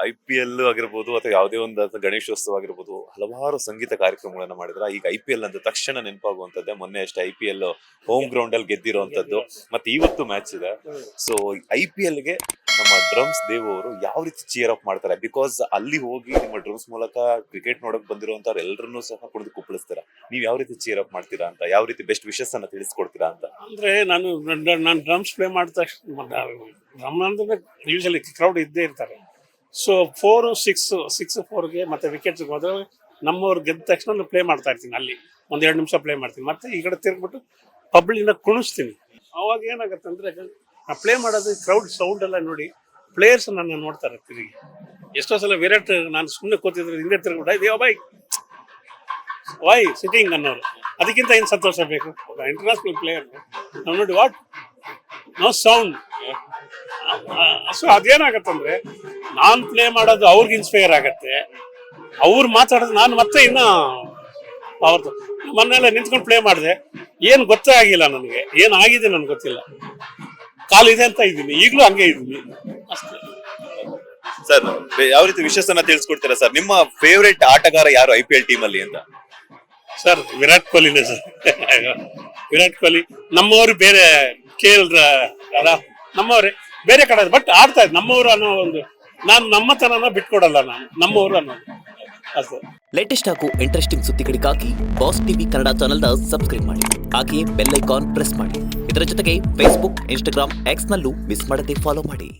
IPL ಆಗಿರ್ಬೋದು ಅಥವಾ ಯಾವುದೇ ಒಂದು ಗಣೇಶೋತ್ಸವ ಆಗಿರ್ಬೋದು, ಹಲವಾರು ಸಂಗೀತ ಕಾರ್ಯಕ್ರಮಗಳನ್ನ ಮಾಡಿದ್ರ. ಈಗ IPL ಅಂದ ತಕ್ಷಣ ನೆನಪಾಗುವಂತದ್ದೇ ಮೊನ್ನೆ ಅಷ್ಟೇ IPL ಹೋಮ್ ಗ್ರೌಂಡ್ ಅಲ್ಲಿ ಗೆದ್ದಿರುವಂತದ್ದು. ಮತ್ತೆ ಇವತ್ತು ಮ್ಯಾಚ್ ಇದೆ. ಸೊ IPL ಗೆ ನಮ್ಮ ಡ್ರಮ್ಸ್ ದೇವ್ ಅವರು ಯಾವ ರೀತಿ ಚೀರ್ ಅಪ್ ಮಾಡ್ತಾರೆ, ಬಿಕಾಸ್ ಅಲ್ಲಿ ಹೋಗಿ ನಿಮ್ಮ ಡ್ರಮ್ಸ್ ಮೂಲಕ ಕ್ರಿಕೆಟ್ ನೋಡಕ್ ಬಂದಿರುವಂತವ್ರು ಎಲ್ಲರನ್ನೂ ಸಹ ಕುಣಿದು ಕುಪ್ಪಳಿಸ್ತೀರಾ. ನೀವ್ ಯಾವ ರೀತಿ ಚೀರ್ ಅಪ್ ಮಾಡ್ತೀರಾ ಅಂತ, ಯಾವ ರೀತಿ ಬೆಸ್ಟ್ ವಿಶಸ್ ಅನ್ನ ತಿಳಿಸ್ಕೊಡ್ತೀರಾ ಅಂತ. ಅಂದ್ರೆ ನಾನು ಡ್ರಮ್ಸ್ ಪ್ಲೇ ಮಾಡಿದ ತಕ್ಷಣ ಡ್ರಮ್ ಅಂದ್ರೆ ಯೂಶಲಿ ಕ್ರೌಡ್ ಇದ್ದೇ ಇರ್ತಾರೆ. ಸೊ 4-6-4ಗೆ ಮತ್ತೆ ವಿಕೆಟ್ಸ್ ಹೋದ್ರೆ ನಮ್ಮವ್ರು ಗೆದ್ದ ತಕ್ಷಣ ಪ್ಲೇ ಮಾಡ್ತಾ ಇರ್ತೀನಿ. ಅಲ್ಲಿ 1-2 ನಿಮಿಷ ಪ್ಲೇ ಮಾಡ್ತೀನಿ. ಮತ್ತೆ ಈ ಕಡೆ ತಿರ್ಗ್ಬಿಟ್ಟು ಪಬ್ಲಿಕ್ನ ಕುಣಿಸ್ತೀನಿ. ಅವಾಗ ಏನಾಗುತ್ತೆ ಅಂದ್ರೆ ಆ ಪ್ಲೇ ಮಾಡೋದು ಕ್ರೌಡ್ ಸೌಂಡ್ ಎಲ್ಲ ನೋಡಿ ಪ್ಲೇಯರ್ಸ್ ನನ್ನ ನೋಡ್ತಾರೆ ತಿರುಗಿ. ಎಷ್ಟೋ ಸಲ ವಿರಾಟ್ ನಾನು ಸುಮ್ಮನೆ ಕೂತಿದ್ರೆ ಹಿಂದೆ ತಿರ್ಗ್ಬಿಟ್ಟು ವೈ ಸಿಟಿಂಗ್ ಅನ್ನೋರು. ಅದಕ್ಕಿಂತ ಏನು ಸಂತೋಷ ಬೇಕು ಇಂಟರ್ನ್ಯಾಷನಲ್ ಪ್ಲೇಯರ್ ನಾವು ನೋಡಿ ವಾಟ್ ನೋ ಸೌಂಡ್. ಸೊ ಅದೇನಾಗತ್ತಂದ್ರೆ ನಾನು ಪ್ಲೇ ಮಾಡೋದು ಅವ್ರಿಗೆ ಇನ್ಸ್ಪೈರ್ ಆಗತ್ತೆ, ಅವ್ರು ಮಾತಾಡೋದು ನಾನು ಮತ್ತೆ ಇನ್ನ ಅವ್ರದ್ದು. ಮೊನ್ನೆಲ್ಲ ನಿಂತ್ಕೊಂಡು ಪ್ಲೇ ಮಾಡಿದೆ, ಏನು ಗೊತ್ತೇ ಆಗಿಲ್ಲ ನನಗೆ, ಏನಾಗಿದೆ ನನ್ಗೆ ಗೊತ್ತಿಲ್ಲ. ಕಾಲಿದೆ ಅಂತ ಇದ್ದೀನಿ, ಈಗಲೂ ಹಂಗೆ ಇದ್ದೀನಿ ಅಷ್ಟೇ. ಸರ್ ಯಾವ ರೀತಿ ವಿಶಸ್ ಅನ್ನ ತಿಳಿಸ್ಕೊಡ್ತೀರಾ ಸರ್? ನಿಮ್ಮ ಫೇವರೇಟ್ ಆಟಗಾರ ಯಾರು IPL ಟೀಮ್ ಅಲ್ಲಿ ಅಂತ? ಸರ್ ವಿರಾಟ್ ಕೊಹ್ಲಿನೇ ಸರ್. ವಿರಾಟ್ ಕೊಹ್ಲಿ ನಮ್ಮವರು ಬೇರೆ ನಮ್ಮವ್ರೆ ಬೇರೆ ಕಡೆ ಬಟ್ ಆಡ್ತಾ ಇದ್ ನಮ್ಮವರು ಅನ್ನೋ ಒಂದು ನಾನು ನಮ್ಮತನನ ಬಿಟ್ಕೊಡಲ್ಲ, ನಾನು ನಮ್ಮವರು ಅನ್ನೋದು ಅಷ್ಟೇ. ಲೇಟೆಸ್ಟ್ ಹಾಗೂ ಇಂಟ್ರೆಸ್ಟಿಂಗ್ ಸುದ್ದಿಗಳಿಗಾಗಿ ಬಾಸ್ ಟಿವಿ ಕನ್ನಡ ಚಾನೆಲ್ನ ಸಬ್ಸ್ಕ್ರೈಬ್ ಮಾಡಿ, ಹಾಗೆಯೇ ಬೆಲ್ ಐಕಾನ್ ಪ್ರೆಸ್ ಮಾಡಿ. ಇದರ ಜೊತೆಗೆ ಫೇಸ್ಬುಕ್, ಇನ್ಸ್ಟಾಗ್ರಾಮ್, ಎಕ್ಸ್ ನಲ್ಲೂ ಮಿಸ್ ಮಾಡದೆ ಫಾಲೋ ಮಾಡಿ.